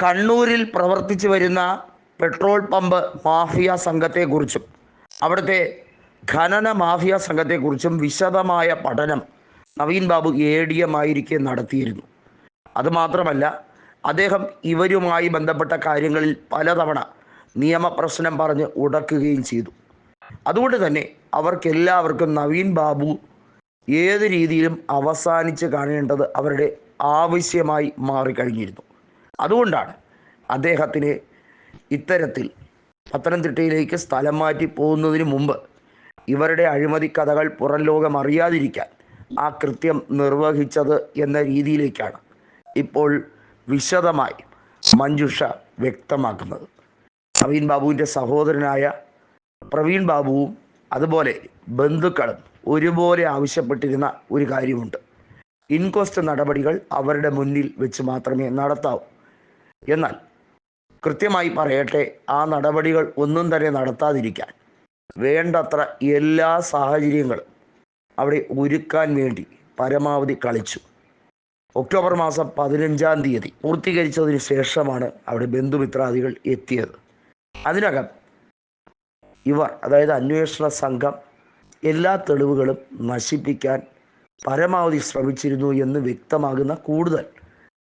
കണ്ണൂരിൽ പ്രവർത്തിച്ചു വരുന്ന പെട്രോൾ പമ്പ് മാഫിയ സംഘത്തെക്കുറിച്ചും അവിടുത്തെ ഖനന മാഫിയ സംഘത്തെക്കുറിച്ചും വിശദമായ പഠനം നവീൻ ബാബു ADM ആയിരിക്കെ നടത്തിയിരുന്നു. അതുമാത്രമല്ല, അദ്ദേഹം ഇവരുമായി ബന്ധപ്പെട്ട കാര്യങ്ങളിൽ പലതവണ നിയമപ്രശ്നം പറഞ്ഞ് ഉടക്കുകയും ചെയ്തു. അതുകൊണ്ട് തന്നെ അവർക്കെല്ലാവർക്കും നവീൻ ബാബു ഏത് രീതിയിലും അവസാനിച്ച് കാണേണ്ടത് അവരുടെ ആവശ്യമായി മാറിക്കഴിഞ്ഞിരുന്നു. അതുകൊണ്ടാണ് അദ്ദേഹത്തിന് ഇത്തരത്തിൽ പത്തനംതിട്ടയിലേക്ക് സ്ഥലം മാറ്റി പോകുന്നതിന് മുമ്പ് ഇവരുടെ അഴിമതി കഥകൾ പുറം ലോകം അറിയാതിരിക്കാൻ ആ കൃത്യം നിർവഹിച്ചത് എന്ന രീതിയിലേക്കാണ് ഇപ്പോൾ വിശദമായി മഞ്ജുഷ വ്യക്തമാക്കുന്നത്. നവീൻ ബാബുവിൻ്റെ സഹോദരനായ പ്രവീൺ ബാബുവും അതുപോലെ ബന്ധുക്കളും ഒരുപോലെ ആവശ്യപ്പെട്ടിരുന്ന ഒരു കാര്യമുണ്ട്. ഇൻക്വസ്റ്റ് നടപടികൾ അവരുടെ മുന്നിൽ വെച്ച് മാത്രമേ നടത്താവൂ. എന്നാൽ കൃത്യമായി പറയട്ടെ, ആ നടപടികൾ ഒന്നും തന്നെ നടത്താതിരിക്കാൻ വേണ്ടത്ര എല്ലാ സാഹചര്യങ്ങളും അവിടെ ഒരുക്കാൻ വേണ്ടി പരമാവധി കളിച്ചു. ഒക്ടോബർ മാസം 15-ാം തീയതി പൂർത്തീകരിച്ചതിന് ശേഷമാണ് അവിടെ ബന്ധുമിത്രാദികൾ എത്തിയത്. അതിനകം ഇവർ, അതായത് അന്വേഷണ സംഘം, എല്ലാ തെളിവുകളും നശിപ്പിക്കാൻ പരമാവധി ശ്രമിച്ചിരുന്നു എന്ന് വ്യക്തമാകുന്ന കൂടുതൽ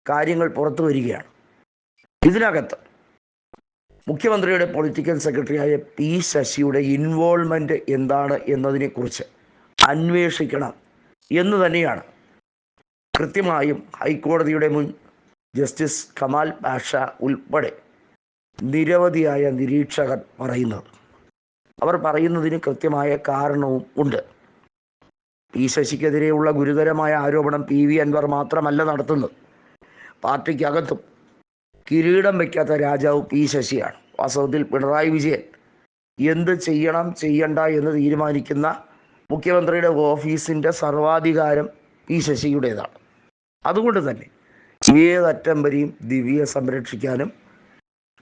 കാര്യങ്ങൾ പുറത്തു വരികയാണ്. ഇതിനകത്ത് മുഖ്യമന്ത്രിയുടെ പൊളിറ്റിക്കൽ സെക്രട്ടറിയായ P. ശശിയുടെ ഇൻവോൾവ്മെൻറ്റ് എന്താണ് എന്നതിനെക്കുറിച്ച് അന്വേഷിക്കണം എന്ന് തന്നെയാണ് കൃത്യമായും ഹൈക്കോടതിയുടെ മുൻ ജസ്റ്റിസ് കമാൽ പാഷ ഉൾപ്പെടെ നിരവധിയായ നിരീക്ഷകർ പറയുന്നത്. അവർ പറയുന്നതിന് കൃത്യമായ കാരണവും ഉണ്ട്. P. ശശിക്കെതിരെയുള്ള ഗുരുതരമായ ആരോപണം PV അൻവർ മാത്രമല്ല നടത്തുന്നത്. പാർട്ടിക്കകത്തും കിരീടം വയ്ക്കാത്ത രാജാവ് P. ശശിയാണ്. വാസ്തവത്തിൽ പിണറായി വിജയൻ എന്ത് ചെയ്യണം ചെയ്യണ്ട എന്ന് തീരുമാനിക്കുന്ന മുഖ്യമന്ത്രിയുടെ ഓഫീസിൻ്റെ സർവാധികാരം P. ശശിയുടേതാണ്. അതുകൊണ്ട് തന്നെ ഏതറ്റം വരെയും ദിവ്യയെ സംരക്ഷിക്കാനും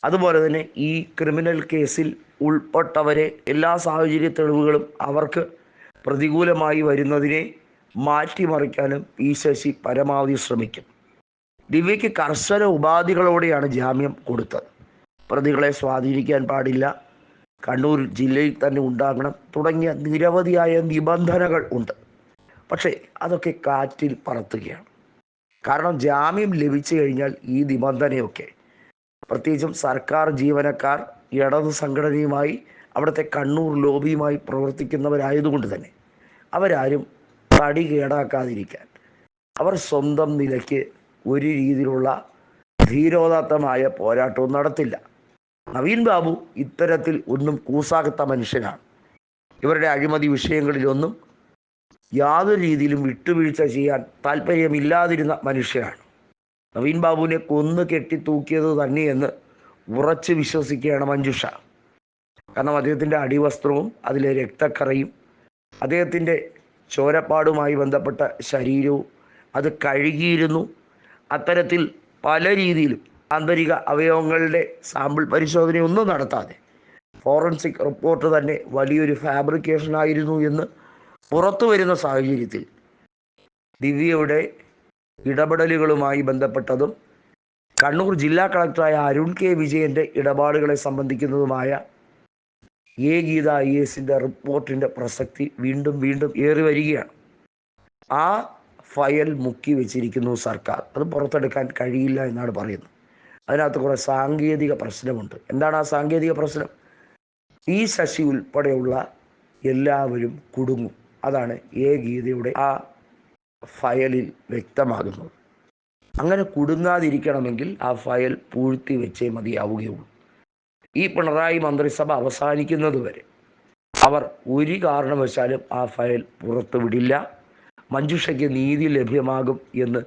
അതുപോലെ തന്നെ ഈ ക്രിമിനൽ കേസിൽ ഉൾപ്പെട്ടവരെ എല്ലാ സാഹചര്യ തെളിവുകളും അവർക്ക് പ്രതികൂലമായി വരുന്നതിനെ മാറ്റിമറിക്കാനും P. ശശി പരമാവധി ശ്രമിക്കും. ദിവ്യയ്ക്ക് കർശന ഉപാധികളോടെയാണ് ജാമ്യം കൊടുത്തത്. പ്രതികളെ സ്വാധീനിക്കാൻ പാടില്ല, കണ്ണൂർ ജില്ലയിൽ തന്നെ ഉണ്ടാകണം തുടങ്ങിയ നിരവധിയായ നിബന്ധനകൾ ഉണ്ട്. പക്ഷേ അതൊക്കെ കാറ്റിൽ പറത്തുകയാണ്. കാരണം ജാമ്യം ലഭിച്ചു കഴിഞ്ഞാൽ ഈ നിബന്ധനയൊക്കെ, പ്രത്യേകിച്ചും സർക്കാർ ജീവനക്കാർ ഇടതു സംഘടനയുമായി അവിടുത്തെ കണ്ണൂർ ലോബിയുമായി പ്രവർത്തിക്കുന്നവരായതുകൊണ്ട് തന്നെ അവരാരും തടി കേടാക്കാതിരിക്കാൻ അവർ സ്വന്തം നിലയ്ക്ക് ഒരു രീതിയിലുള്ള ധീരോദാത്തമായ പോരാട്ടവും നടത്തില്ല. നവീൻ ബാബു ഇത്തരത്തിൽ ഒന്നും കൂസാകാത്ത മനുഷ്യനാണ്. ഇവരുടെ അഴിമതി വിഷയങ്ങളിലൊന്നും യാതൊരു രീതിയിലും വിട്ടുവീഴ്ച ചെയ്യാൻ താല്പര്യമില്ലാതിരുന്ന മനുഷ്യനാണ്. നവീൻ ബാബുവിനെ കൊന്നു കെട്ടിത്തൂക്കിയത് തന്നെയെന്ന് ഉറച്ച് വിശ്വസിക്കുകയാണ് മഞ്ജുഷ. കാരണം അദ്ദേഹത്തിൻ്റെ അടിവസ്ത്രവും അതിലെ രക്തക്കറയും അദ്ദേഹത്തിൻ്റെ ചോരപ്പാടുമായി ബന്ധപ്പെട്ട ശരീരവും അത് കഴുകിയിരുന്നു. അത്തരത്തിൽ പല രീതിയിലും ആന്തരിക അവയവങ്ങളുടെ സാമ്പിൾ പരിശോധനയൊന്നും നടത്താതെ ഫോറൻസിക് റിപ്പോർട്ട് തന്നെ വലിയൊരു ഫാബ്രിക്കേഷൻ ആയിരുന്നു എന്ന് പുറത്തു വരുന്ന സാഹചര്യത്തിൽ ദിവ്യയുടെ ഇടപെടലുകളുമായി ബന്ധപ്പെട്ടതും കണ്ണൂർ ജില്ലാ കളക്ടറായ അരുൺ K. വിജയൻ്റെ ഇടപാടുകളെ സംബന്ധിക്കുന്നതുമായ ഗീത IASൻ്റെ റിപ്പോർട്ടിൻ്റെ പ്രസക്തി വീണ്ടും വീണ്ടും ഏറി വരികയാണ്. ആ ഫയൽ മുക്കി വെച്ചിരിക്കുന്നു സർക്കാർ. അത് പുറത്തെടുക്കാൻ കഴിയില്ല എന്നാണ് പറയുന്നത്. അതിനകത്ത് കുറേ സാങ്കേതിക പ്രശ്നമുണ്ട്. എന്താണ് ആ സാങ്കേതിക പ്രശ്നം? P. ശശി ഉൾപ്പെടെയുള്ള എല്ലാവരും കുടുങ്ങും. അതാണ് ഗീതയുടെ ആ ഫയലിൽ വ്യക്തമാകുന്നത്. അങ്ങനെ കുടുങ്ങാതിരിക്കണമെങ്കിൽ ആ ഫയൽ പൂഴ്ത്തി വെച്ചേ മതിയാവുകയുള്ളൂ. ഈ പിണറായി മന്ത്രിസഭ അവസാനിക്കുന്നത് വരെ അവർ ഒരു കാരണവശാലും ആ ഫയൽ പുറത്തു വിടില്ല. മഞ്ജുഷയ്ക്ക് നീതി ലഭ്യമാകും എന്ന്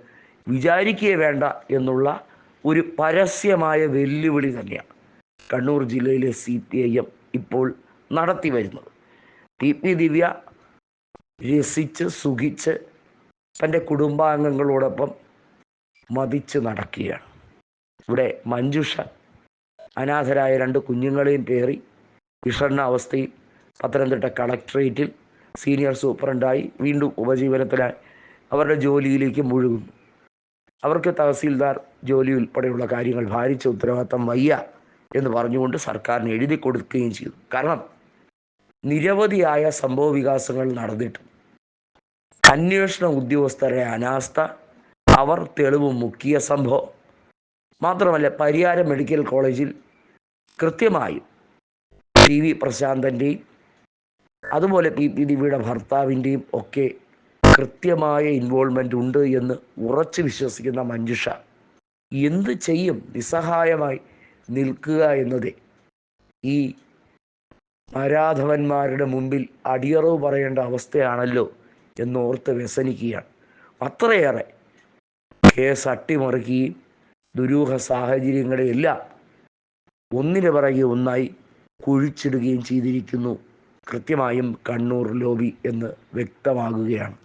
വിചാരിക്കുകയേ വേണ്ട എന്നുള്ള ഒരു പരസ്യമായ വെല്ലുവിളി തന്നെയാണ് കണ്ണൂർ ജില്ലയിലെ CPIM ഇപ്പോൾ നടത്തി വരുന്നത്. PP ദിവ്യ രസിച്ച് സുഖിച്ച് തൻ്റെ കുടുംബാംഗങ്ങളോടൊപ്പം മതിച്ച് നടക്കുകയാണ്. ഇവിടെ മഞ്ജുഷ അനാഥരായ 2 കുഞ്ഞുങ്ങളെയും പേറി വിഷണ്ണ അവസ്ഥയിൽ പത്തനംതിട്ട കളക്ട്രേറ്റിൽ സീനിയർ സൂപ്രണ്ടായി വീണ്ടും ഉപജീവനത്തിനായി അവരുടെ ജോലിയിലേക്ക് മുഴുകുന്നു. അവർക്ക് തഹസീൽദാർ ജോലി ഉൾപ്പെടെയുള്ള കാര്യങ്ങൾ ഭാരിച്ച ഉത്തരവാദിത്തം വയ്യ എന്ന് പറഞ്ഞുകൊണ്ട് സർക്കാരിന് എഴുതി കൊടുക്കുകയും ചെയ്തു. കാരണം നിരവധിയായ സംഭവ വികാസങ്ങൾ നടന്നിട്ട് അന്വേഷണ ഉദ്യോഗസ്ഥരുടെ അനാസ്ഥ, അവർ തെളിവ് മുക്കിയ സംഭവം മാത്രമല്ല, പരിയാരം മെഡിക്കൽ കോളേജിൽ കൃത്യമായും TV പ്രശാന്തൻ്റെയും അതുപോലെ PP ദിവ്യയുടെ ഭർത്താവിൻ്റെയും ഒക്കെ കൃത്യമായ ഇൻവോൾവ്മെൻ്റ് ഉണ്ട് എന്ന് ഉറച്ചു വിശ്വസിക്കുന്ന മഞ്ജുഷ എന്ത് ചെയ്യും? നിസ്സഹായമായി നിൽക്കുക എന്നതേ ഈ ആരാധവന്മാരുടെ മുമ്പിൽ അടിയറവ് പറയേണ്ട അവസ്ഥയാണല്ലോ എന്നോർത്ത് വ്യസനിക്കുകയാണ്. അത്രയേറെ കേസ് അട്ടിമറിക്കുകയും ദുരൂഹ സാഹചര്യങ്ങളെയെല്ലാം ഒന്നിനു പിറകെ ഒന്നായി കുഴിച്ചിടുകയും ചെയ്തിരിക്കുന്നു. കൃത്യമായും കണ്ണൂർ ലോബി എന്ന് വ്യക്തമാകുകയാണ്.